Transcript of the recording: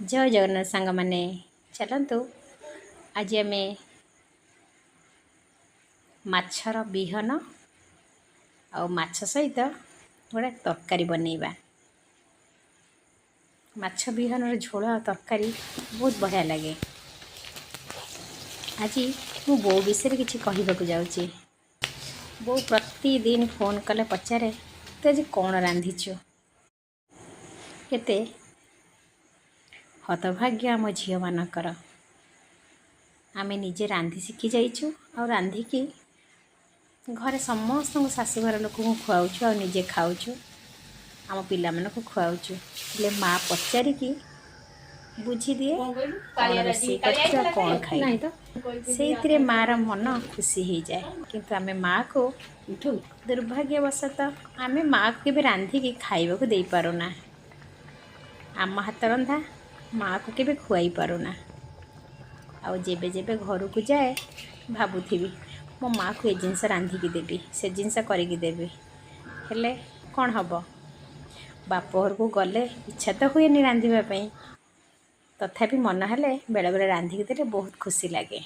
जय जगन्नाथ सांग मैंने चलतु आज आम माछर बिहन आ माछ सहित गोटे तरकारी बनैबा। माछ बिहन झोल आ तरकारी बहुत बढ़िया लगे। आज मु बो विषय किसी कहवाक जाऊँगी। बो प्रतिदिन फोन कले पचारे तो आज कौन रांधिचु। केते हतभाग्य आम झील मानकर आम निजे रांधि शिखी जाइछु और रांधिकी घरे समस्त शाशुघर लोक खुआऊँ और निजे खाऊँ आम पिला मानक खुआऊँ। हेले माँ पचारिकी बुझी दिए कौन रोषे कर कौन खाई से मार मन खुशी हो जाए। किंतु आम माँ को दुर्भाग्यवशतः आम माँ को केवे रांधिकी खाइबा को दे पारुना। आम हाथ रंधा माँ को केवे खुआई पारुना। आउ जेबे जेबे घर को जाए भावुथी मो माँ को ए जिनस रांधिकी देवी से जिनस करिकी देवी। हेले कौन हम बाप घर को गले इच्छा तो हुए रांधिबा पई, तथापि मन हेले बेले बेले रांधिकी देले बहुत खुशी लगे।